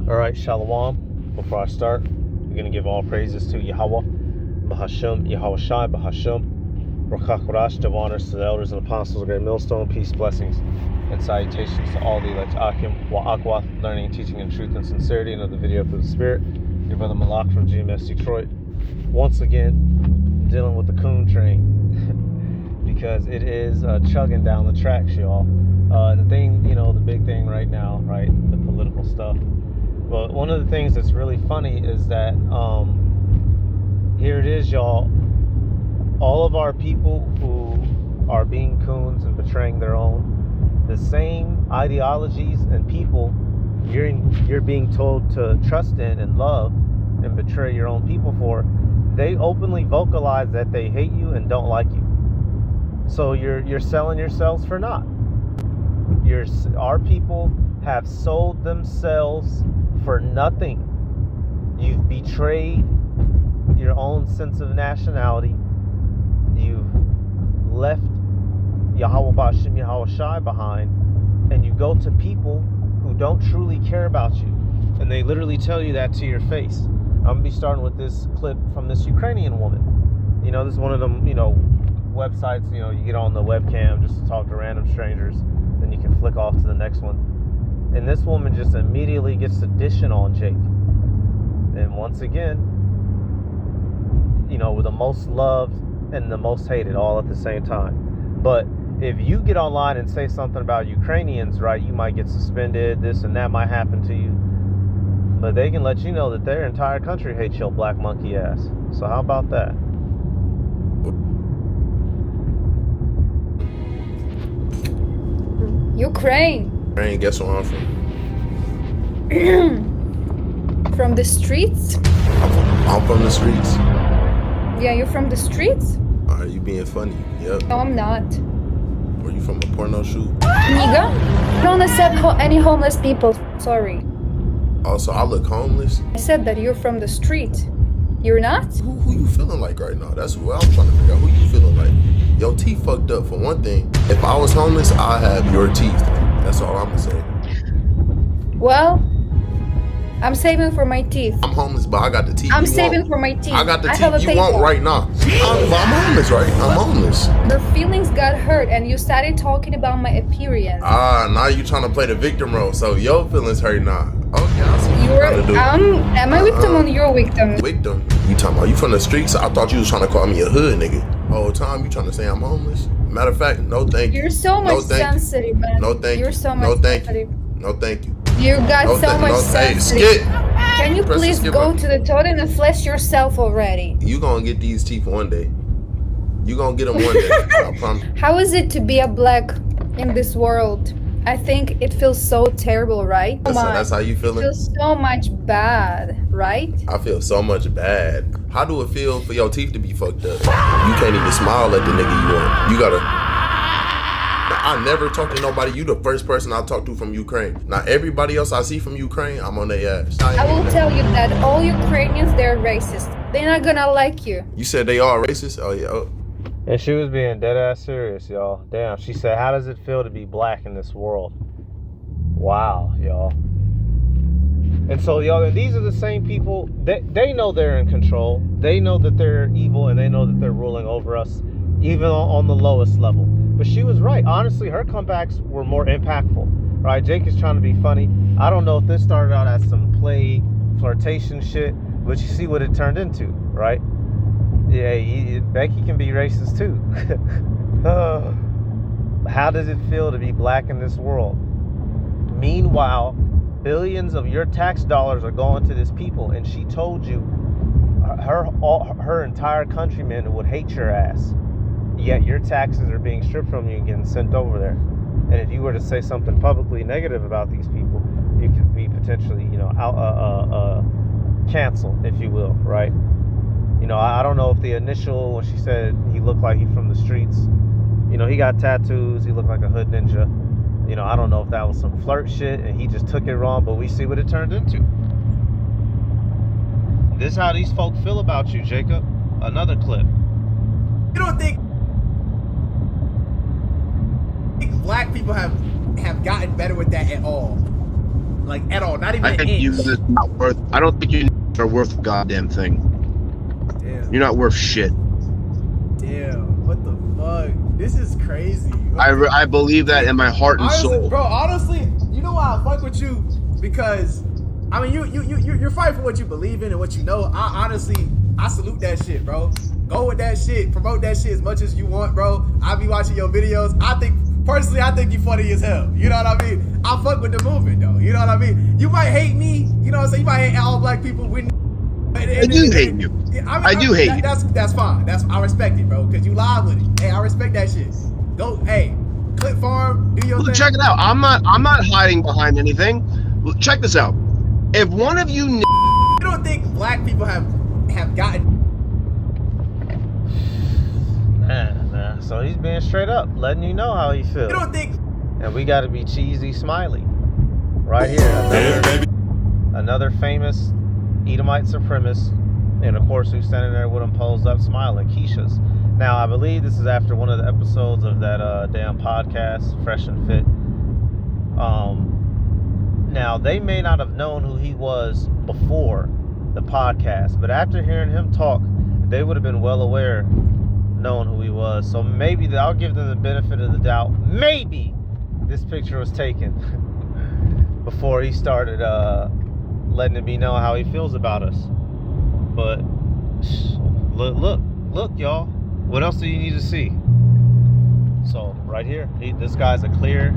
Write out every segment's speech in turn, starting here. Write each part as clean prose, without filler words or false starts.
Alright, Shalom. Before I start, we're going to give all praises to Yahweh, Bahasham, Yahweh Shai, Bahasham, Rakakurash, give honors to the elders and apostles of Great Millstone, peace, blessings, and salutations to all the elect Akim, Wa'akwath, learning, teaching in truth and sincerity, and of the video through the Spirit. Your brother Malak from GMS Detroit. Once again, dealing with the Coon train, because it is chugging down the tracks, y'all. The thing, the big thing right now, right, the political stuff. But one of the things that's really funny is that here it is, y'all. All of our people who are being coons and betraying their own, the same ideologies and people you're being told to trust in and love and betray your own people for, they openly vocalize that they hate you and don't like you. So you're selling yourselves for naught. Our people have sold themselves for nothing. You've betrayed your own sense of nationality. You've left Yahweh Bashim, Yahweh Shai behind, and you go to people who don't truly care about you, and they literally tell you that to your face. I'm gonna be starting with this clip from this Ukrainian woman. This is one of them, websites, you get on the webcam just to talk to random strangers, then you can flick off to the next one. And this woman just immediately gets to dishing on Jake. And once again, with the most loved and the most hated all at the same time. But if you get online and say something about Ukrainians, right, you might get suspended, this and that might happen to you. But they can let you know that their entire country hates your black monkey ass. So how about that? Ukraine. Ukraine, guess where I'm from? From the streets? I'm from the streets. Yeah, you're from the streets? Are you being funny? Yep. No, I'm not. Were you from a porno shoot? Nigga? I don't accept any homeless people. Sorry. Also, I look homeless. I said that you're from the street. You're not? Who you feeling like right now? That's what I'm trying to figure out. Who you feeling like? Your teeth fucked up for one thing. If I was homeless, I'd have your teeth. That's all I'm gonna say. Well, I'm saving for my teeth. I'm homeless, but I got the teeth. I'm saving for my teeth. I got the teeth you want right now. I'm homeless, right? I'm homeless. Your feelings got hurt and you started talking about my appearance. Now you trying to play the victim role. So your feelings hurt now. Okay, I see what you're trying to do. Am I victim or you're victim? Victim? You talking about you from the streets? I thought you was trying to call me a hood nigga. Whole time you trying to say I'm homeless. Matter of fact, no thank you. You're so much sensitive, man. No thank you. You're so much sensitive. No thank you. You got so much sensitive. Hey, skip. Can you please go to the toilet and flush yourself already? You gonna get these teeth one day. You gonna get them one day. I promise. How is it to be a black in this world? I think it feels so terrible, right? That's how you feeling? It feels so much bad, right? I feel so much bad. How do it feel for your teeth to be fucked up? You can't even smile at the nigga you want. You gotta... I never talk to nobody. You the first person I talk to from Ukraine. Now everybody else I see from Ukraine, I'm on their ass. I will tell you that all Ukrainians, they're racist. They're not gonna like you. You said they are racist? Oh yeah. Oh. And she was being dead ass serious, y'all. Damn. She said, how does it feel to be black in this world? Wow, y'all. And so, y'all, and these are the same people, they know they're in control. They know that they're evil, and they know that they're ruling over us, even on the lowest level. But she was right. Honestly, her comebacks were more impactful, right? Jake is trying to be funny. I don't know if this started out as some play, flirtation shit, but you see what it turned into, right? Yeah, Becky can be racist too. How does it feel to be black in this world? Meanwhile, billions of your tax dollars are going to this people, and she told you her entire countrymen would hate your ass. Yet your taxes are being stripped from you and getting sent over there. And if you were to say something publicly negative about these people, you could be potentially, canceled, if you will, right? I don't know if the initial, when she said he looked like he from the streets, he got tattoos, he looked like a hood ninja. I don't know if that was some flirt shit and he just took it wrong, but we see what it turned into. This is how these folk feel about you, Jacob. Another clip. You don't think black people have gotten better with that at all? Like at all, not even I an think you inch. guys are not worth. I don't think you are worth a goddamn thing. Damn. You're not worth shit. Damn. What the fuck? This is crazy. I believe that in my heart and Honestly, soul. bro. Honestly, you know why I fuck with you? Because I mean, you're fighting for what you believe in and what you know. I salute that shit, bro. Go with that shit. Promote that shit as much as you want, bro. I be watching your videos. I think you funny as hell. You know what I mean? I fuck with the movement though. You know what I mean? You might hate me. You know what I'm saying? You might hate all black people. I do hate you. I do hate you. That's fine. I respect it, bro. Because you live with it. Hey, I respect that shit. Go, hey, Clip Farm, do your thing. Check it out. I'm not hiding behind anything. Check this out. If one of you You don't think black people have gotten Nah. So he's being straight up, letting you know how he feels. You don't think And we got to be cheesy smiley. Right here. Another famous Edomite supremacist. And of course, who's standing there with him posed up smiling? Keisha's. Now, I believe this is after one of the episodes of that damn podcast, Fresh and Fit. Now, they may not have known who he was before the podcast, but after hearing him talk, they would have been well aware, knowing who he was. So maybe I'll give them the benefit of the doubt. Maybe this picture was taken before he started letting it be known how he feels about us. But look, y'all. What else do you need to see? So right here, this guy's a clear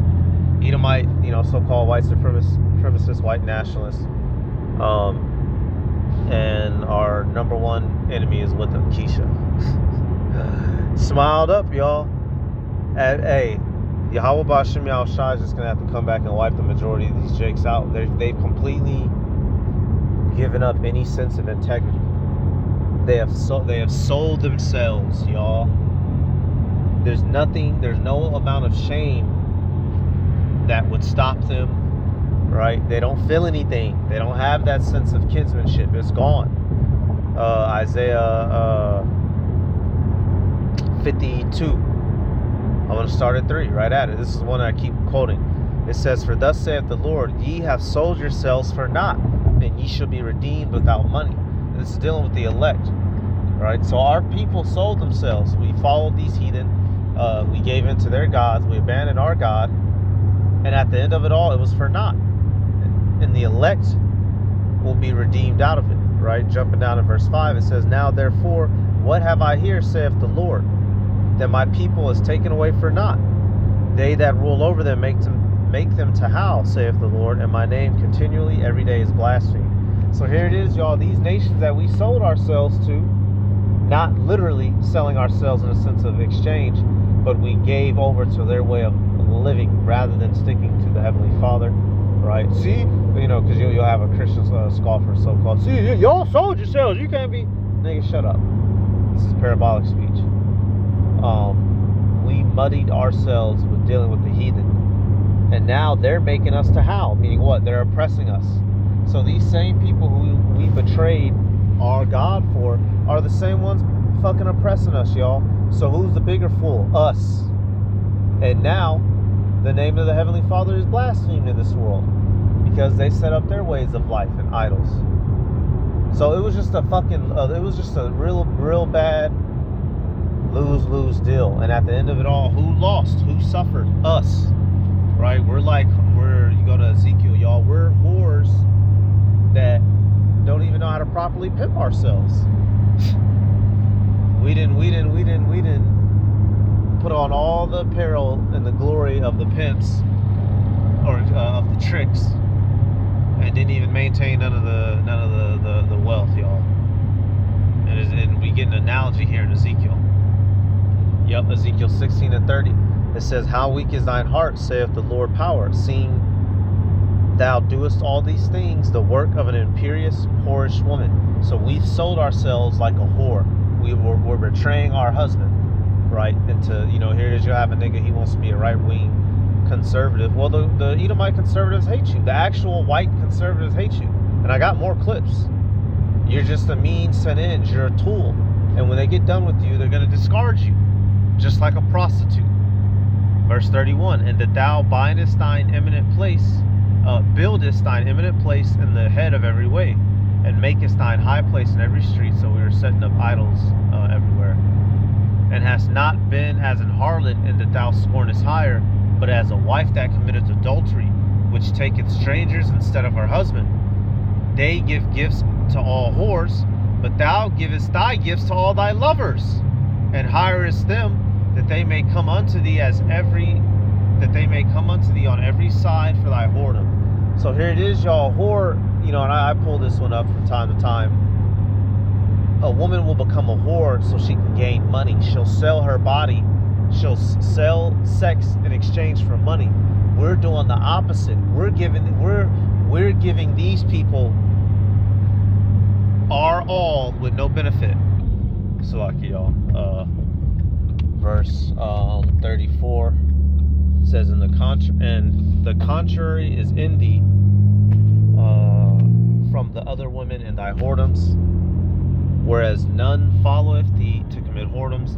Edomite, so-called white supremacist, white nationalist. And our number one enemy is with him, Keisha. Smiled up, y'all. Hey, Yahweh Ba'Shem Yahushua is just gonna have to come back and wipe the majority of these jakes out. They've completely given up any sense of integrity. They have sold themselves, y'all. There's no amount of shame that would stop them, right? They don't feel anything. They don't have that sense of kinsmanship. It's gone. Isaiah 52. I'm going to start at 3, right at it. This is one I keep quoting. It says, "For thus saith the Lord, ye have sold yourselves for naught, and ye shall be redeemed without money." And this is dealing with the elect, right? So our people sold themselves. We followed these heathen. We gave in to their gods. We abandoned our God. And at the end of it all, it was for naught. And the elect will be redeemed out of it, right? Jumping down to verse 5, it says, "Now therefore, what have I here, saith the Lord, that my people is taken away for naught? They that rule over them make them to howl, saith the Lord, and my name continually every day is blasphemed." So here it is, y'all. These nations that we sold ourselves to, not literally selling ourselves in a sense of exchange, but we gave over to their way of living rather than sticking to the Heavenly Father, right? See, because you'll have a Christian scoffer, so-called. See, y'all sold yourselves. You can't be. Nigga, shut up. This is parabolic speech. We muddied ourselves with dealing with the heathen, and now they're making us to howl. Meaning what? They're oppressing us. So these same people who we betrayed our God for are the same ones fucking oppressing us, y'all. So who's the bigger fool? Us. And now the name of the Heavenly Father is blasphemed in this world because they set up their ways of life and idols. So it was just a real bad lose-lose deal. And at the end of it all, who lost? Who suffered? Us, right? You go to Ezekiel, y'all. We're whores that don't even know how to properly pimp ourselves. We didn't put on all the apparel and the glory of the pimps or of the tricks, and didn't even maintain none of the wealth, y'all. And we get an analogy here in Ezekiel. Yep, Ezekiel 16 and 30. It says, "How weak is thine heart, saith the Lord power, seeing thou doest all these things, the work of an imperious, whorish woman." So we've sold ourselves like a whore. We're betraying our husband, right? Into, here it is, you have a nigga, he wants to be a right-wing conservative. Well, the Edomite conservatives hate you. The actual white conservatives hate you. And I got more clips. You're just a means to an end. You're a tool. And when they get done with you, they're going to discard you, just like a prostitute. Verse 31, "And that thou bindest thine eminent place, buildest thine eminent place in the head of every way, and makest thine high place in every street. So we were setting up idols everywhere. And hast not been as an harlot in that thou scornest hire, but as a wife that committeth adultery, which taketh strangers instead of her husband. They give gifts to all whores, but thou givest thy gifts to all thy lovers, and hirest them that they may come unto thee on every side for thy whoredom. So here it is, y'all. Whore, and I pull this one up from time to time. A woman will become a whore so she can gain money. She'll sell her body. She'll sell sex in exchange for money. We're doing the opposite. We're giving these people our all with no benefit. Salaki, y'all. Verse 34 says, and the contrary is in thee from the other women in thy whoredoms, whereas none followeth thee to commit whoredoms,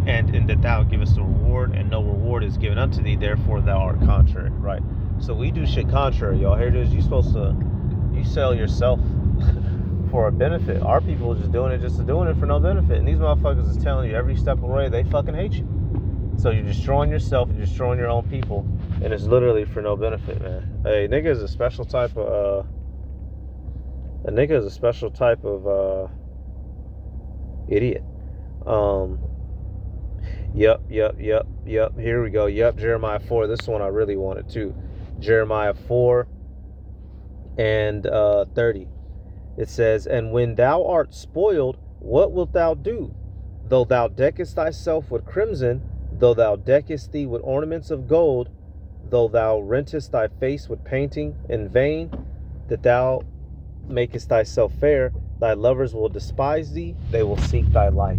and in that thou givest a reward, and no reward is given unto thee, therefore thou art contrary. Right? So we do shit contrary, y'all. Here it is. You sell yourself for a benefit. Our people are just doing it for no benefit. And these motherfuckers is telling you every step of the way they fucking hate you. So you're destroying yourself, you're destroying your own people, and it's literally for no benefit, man. Hey, nigga is a special type of idiot. Yep. Here we go. Yep, Jeremiah 4. This one I really wanted too. Jeremiah 4 and 30. It says, and when thou art spoiled, what wilt thou do? Though thou deckest thyself with crimson, though thou deckest thee with ornaments of gold, though thou rentest thy face with painting in vain, that thou makest thyself fair, thy lovers will despise thee, they will seek thy life.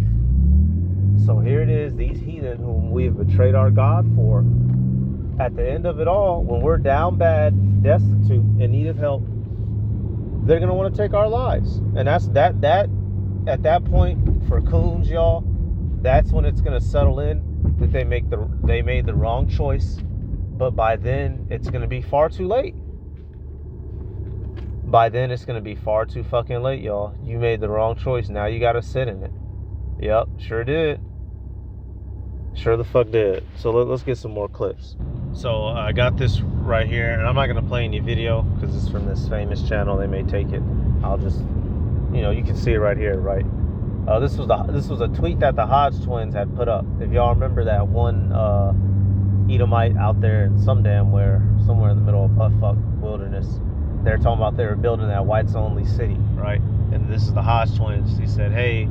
So here it is, these heathen whom we have betrayed our God for, at the end of it all, when we're down bad, destitute, in need of help, they're going to want to take our lives. And that's that at that point, for Coons, y'all, that's when it's going to settle in that they made the wrong choice. But by then, it's going to be far too late. By then, it's going to be far too fucking late, y'all. You made the wrong choice. Now you got to sit in it. Yep, sure did. Sure the fuck did. So let's get some more clips. So I got this right here, and I'm not going to play any video because it's from this famous channel. They may take it. I'll just, you can see it right here, right? This was a tweet that the Hodge twins had put up. If y'all remember that one Edomite out there in somewhere in the middle of buttfuck wilderness, they're talking about they were building that whites only city, right? And this is the Hodge twins. He said, hey,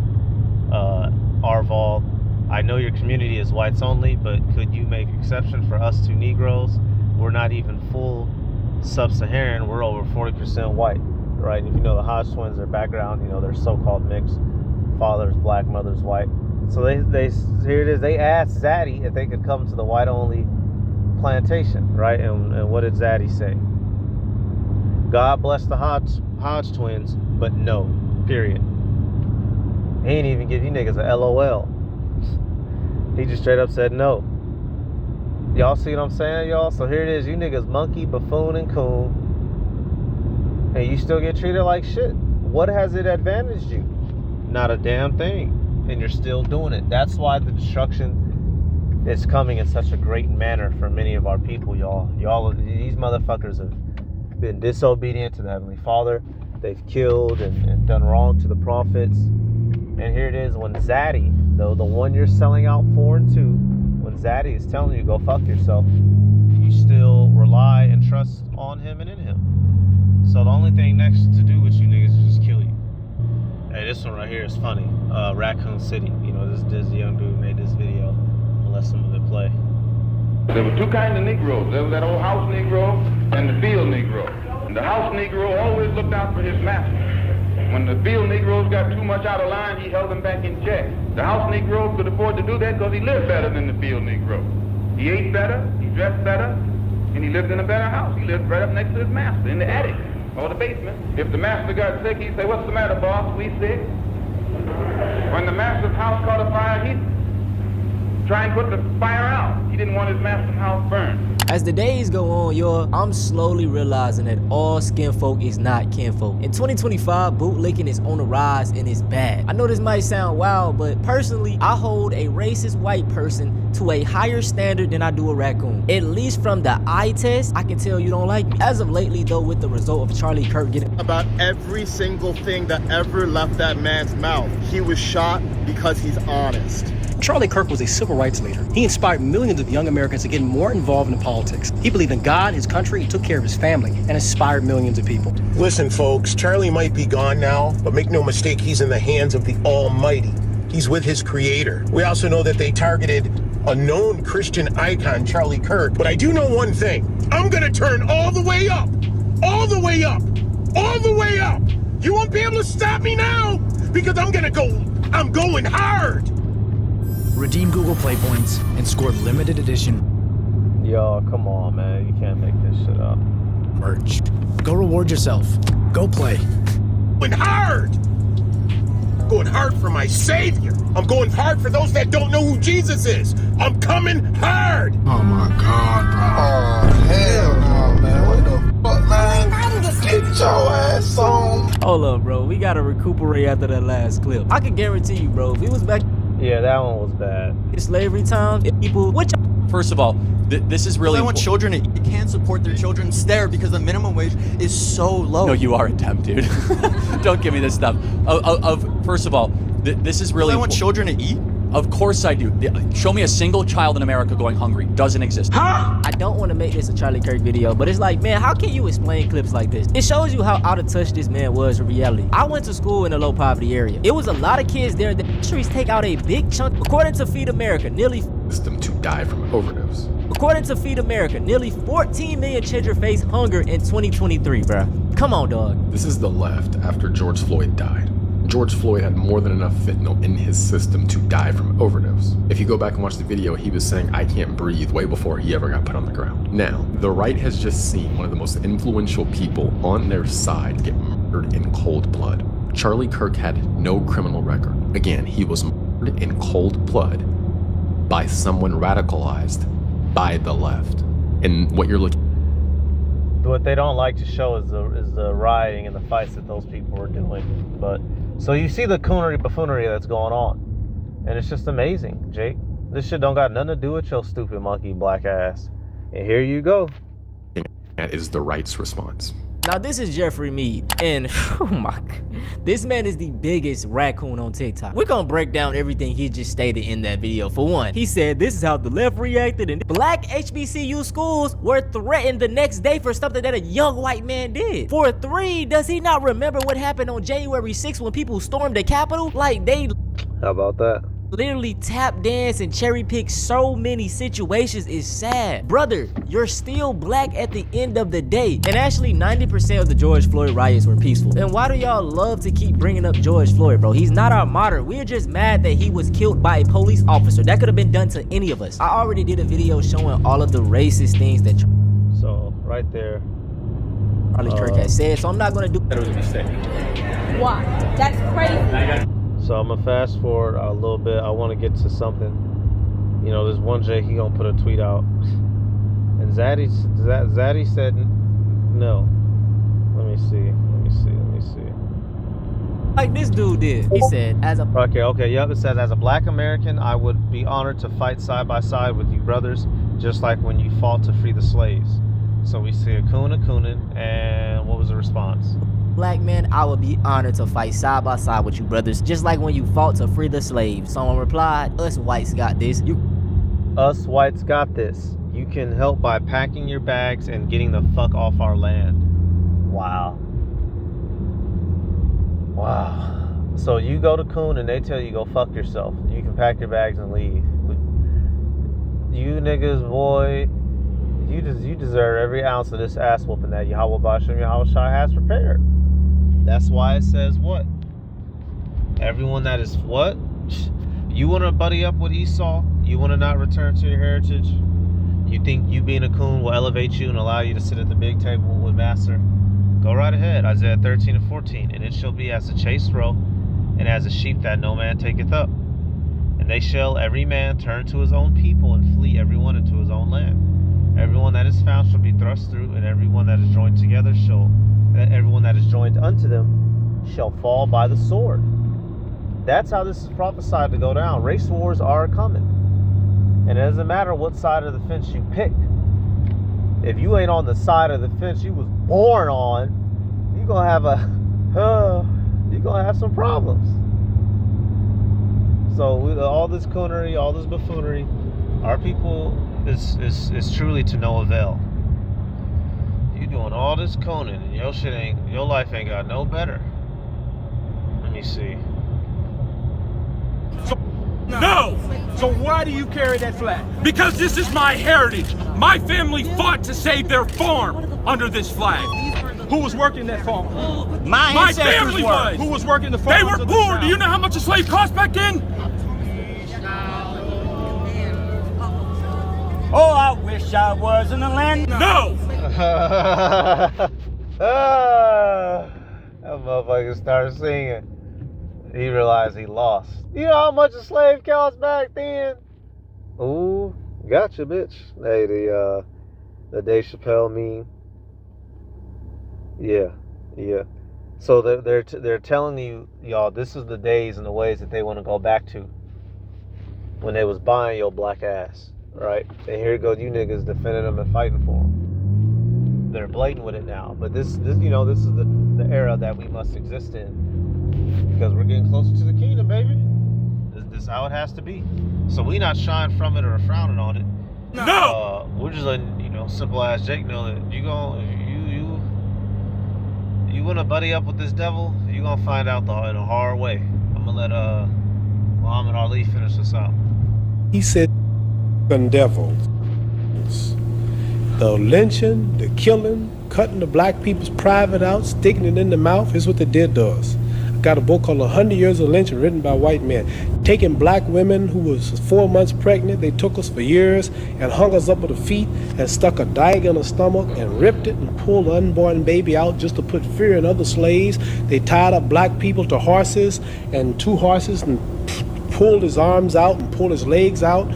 Arval, I know your community is whites only, but could you make exception for us two Negroes? We're not even full sub-Saharan. We're over 40% white, right? And if you know the Hodge twins, their background, they're so-called mixed. Father's black, mother's white. So they here it is. They asked Zaddy if they could come to the white-only plantation, right? And what did Zaddy say? God bless the Hodge twins, but no, period. He ain't even give you niggas a LOL. He just straight up said no. Y'all see what I'm saying, y'all? So here it is. You niggas monkey, buffoon, and coon. And you still get treated like shit. What has it advantaged you? Not a damn thing. And you're still doing it. That's why the destruction is coming in such a great manner for many of our people, y'all. These motherfuckers have been disobedient to the Heavenly Father. They've killed and done wrong to the prophets. And here it is, when Zaddy, though the one you're selling out for and to, when Zaddy is telling you go fuck yourself, you still rely and trust on him and in him. So the only thing next to do with you niggas is just kill you. Hey, this one right here is funny. Raccoon City. This young dude made this video. I'll let some of it play. There were two kinds of Negroes. There was that old house Negro and the field Negro. And the house Negro always looked out for his master. When the field Negroes got too much out of line, he held them back in check. The house Negro could afford to do that because he lived better than the field Negro. He ate better, he dressed better, and he lived in a better house. He lived right up next to his master in the attic or the basement. If the master got sick, he'd say, "What's the matter, boss? We sick?" When the master's house caught a fire, he'd try and put the fire out. He didn't want his master's house burned. As the days go on, y'all, I'm slowly realizing that all skin folk is not kinfolk. In 2025, bootlicking is on the rise and it's bad. I know this might sound wild, but personally, I hold a racist white person to a higher standard than I do a raccoon. At least from the eye test, I can tell you don't like me. As of lately though, with the result of Charlie Kirk getting about every single thing that ever left that man's mouth, he was shot because he's honest. Charlie Kirk was a civil rights leader. He inspired millions of young Americans to get more involved in politics. He believed in God, his country, and took care of his family, and inspired millions of people. Listen, folks, Charlie might be gone now, but make no mistake, he's in the hands of the Almighty. He's with his creator. We also know that they targeted a known Christian icon, Charlie Kirk. But I do know one thing. I'm gonna turn all the way up. All the way up. All the way up. You won't be able to stop me now because I'm going hard. Redeem Google Play points and score limited edition. Yo, come on, man. You can't make this shit up. Merch. Go reward yourself. Go play. Going hard. I'm going hard for my Savior. I'm going hard for those that don't know who Jesus is. I'm coming hard. Oh my God, bro. Oh, hell no, man. What the fuck, man? Get your ass on. Hold up, bro. We gotta recuperate after that last clip. I can guarantee you, bro, if it was back Yeah, that one was bad. in slavery times, if people First of all, this is really. I want children to eat. Can't support their children's there because the minimum wage is so low. No, you are a temp, dude. Don't give me this stuff. First of all, this is really. I want children to eat. Of course I do. Show me a single child in America going hungry. Doesn't exist. Huh? I don't want to make this a Charlie Kirk video, but it's like, man, how can you explain clips like this? It shows you how out of touch this man was with reality. I went to school in a low poverty area. It was a lot of kids there that countries take out a big chunk. According to Feed America, nearly them to die from overdose. According to Feed America, nearly 14 million children face hunger in 2023, bruh. Come on, dog. This is the left after George Floyd died. George Floyd had more than enough fentanyl in his system to die from overdose. If you go back and watch the video, he was saying, "I can't breathe," way before he ever got put on the ground. Now, the right has just seen one of the most influential people on their side get murdered in cold blood. Charlie Kirk had no criminal record. Again, he was murdered in cold blood by someone radicalized by the left. And what you're looking What they don't like to show is the rioting and the fights that those people were doing. But so you see the coonery buffoonery that's going on, and it's just amazing, Jake. This shit don't got nothing to do with your stupid monkey black ass. And here you go. at is the right's response. Now this is Jeffrey Mead, and oh my God, this man is the biggest raccoon on TikTok. We're gonna break down everything he just stated in that video. For one, he said this is how the left reacted, and black HBCU schools were threatened the next day for something that a young white man did. For three, does he not remember what happened on January 6th when people stormed the Capitol? Like, they How about that? literally tap dance and cherry pick so many situations. Is sad. Brother, you're still black at the end of the day. And actually 90% of the George Floyd riots were peaceful. And why do y'all love to keep bringing up George Floyd, bro? He's not our martyr. We're just mad that he was killed by a police officer. That could have been done to any of us. I already did a video showing all of the racist things that So right there, Charlie Kirk has said, so I'm not gonna do that. Was a mistake. Why? That's crazy. So I'm gonna fast forward a little bit. I want to get to something. You know, there's one Jay, he gonna put a tweet out, and Zaddy said no. Let me see. like this dude did. He said, as a okay, yep. It says, as a black American, I would be honored to fight side by side with you brothers, just like when you fought to free the slaves. So we see a Coonin, and what was the response? black man, I would be honored to fight side by side with you brothers, just like when you fought to free the slaves. Someone replied, us whites got this. Us whites got this. You can help by packing your bags and getting the fuck off our land. Wow. So you go to Coon and they tell you go fuck yourself. You can pack your bags and leave. You niggas, boy, you deserve every ounce of this ass whooping that Yahweh Bashem Yahweh Shai has prepared. That's why it says what? Everyone that is what? You want to buddy up with Esau? You want to not return to your heritage? You think you being a coon will elevate you and allow you to sit at the big table with Master? Go right ahead. Isaiah 13 and 14. And it shall be as a chase roe, and as a sheep that no man taketh up. And they shall every man turn to his own people, and flee every one into his own land. Everyone that is found shall be thrust through, and everyone that is joined together everyone that is joined unto them shall fall by the sword. That's how this is prophesied to go down. Race wars are coming. And it doesn't matter what side of the fence you pick. If you ain't on the side of the fence you was born on, you're gonna have some problems. So all this coonery, all this buffoonery, our people is truly to no avail. You doing all this cooning and your life ain't got no better. Let me see. No! So why do you carry that flag? Because this is my heritage. My family fought to save their farm under this flag. Who was working that farm? My family was. Who was working the farm? They were poor. Do you know how much a slave cost back then? Oh, I wish I was in the land. No! That motherfucker started singing. He realized he lost. You know how much a slave cost back then? Ooh, gotcha, bitch. Hey, the Dave Chappelle meme. Yeah. So they're telling you, y'all, this is the days and the ways that they want to go back to when they was buying your black ass, right? And here goes you niggas defending them and fighting for them. They're blatant with it now, but this is the era that we must exist in because we're getting closer to the kingdom, baby. This is how it has to be. So we not shying from it or frowning on it. No. We're just letting simple ass Jake know that you want to buddy up with this devil, you gonna find out in a hard way. I'm gonna let Muhammad Ali finish this out. He said, devils. The lynching, the killing, cutting the black people's private out, sticking it in the mouth is what they did to us. I got a book called 100 Years of Lynching written by white men. Taking black women who was 4 months pregnant, they took us for years and hung us up with the feet and stuck a dagger in the stomach and ripped it and pulled the unborn baby out just to put fear in other slaves. They tied up black people to horses and 2 horses and pulled his arms out and pulled his legs out.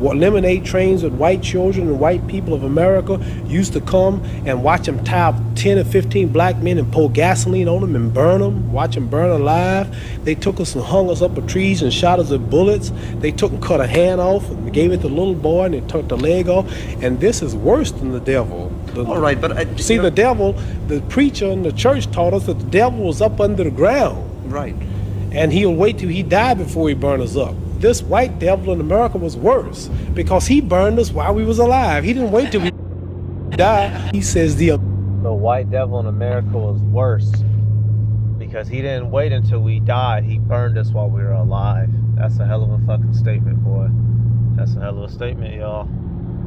Lemonade trains with white children and white people of America used to come and watch them tie up 10 or 15 black men and pour gasoline on them and burn them, watch them burn alive. They took us and hung us up with trees and shot us with bullets. They took and cut a hand off and gave it to the little boy and they took the leg off. And this is worse than the devil. All right, but the devil, the preacher in the church taught us that the devil was up under the ground. Right. And he'll wait till he died before he burn us up. This white devil in America was worse because he burned us while we was alive. He didn't wait till we died. He says the white devil in America was worse because he didn't wait until we died. He burned us while we were alive. That's a hell of a fucking statement, boy. That's a hell of a statement, y'all.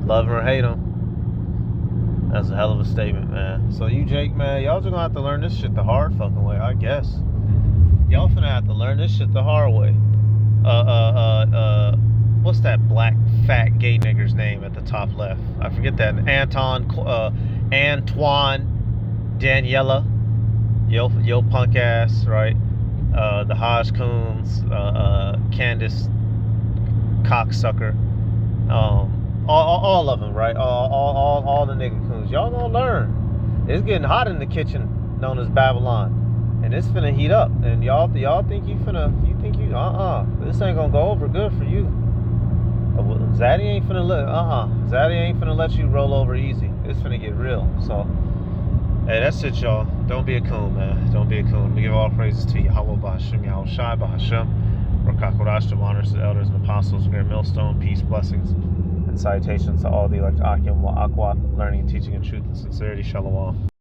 Love him or hate him. That's a hell of a statement, man. So you, Jake, man, y'all just gonna have to learn this shit the hard fucking way, I guess. Y'all finna have to learn this shit the hard way. What's that black fat gay nigger's name at the top left? I forget that. Antoine Daniela, yo punk ass, right? The Haj Coons, Candace cocksucker, all of them, right? All the nigga coons. Y'all gonna learn. It's getting hot in the kitchen known as Babylon. And it's finna heat up, and y'all think this ain't gonna go over good for you. Zaddy ain't finna let you roll over easy. It's finna get real. So, hey, that's it, y'all. Don't be a coon, man. Don't be a coon. We give all praises to Yahweh B'Hashem, Yahweh Shai B'Hashem, Rakakodash, honors to the elders and apostles, Great Millstone, peace, blessings, and salutations to all the elect Akim, Wa Akwa, learning, teaching, and truth and sincerity. Shalom.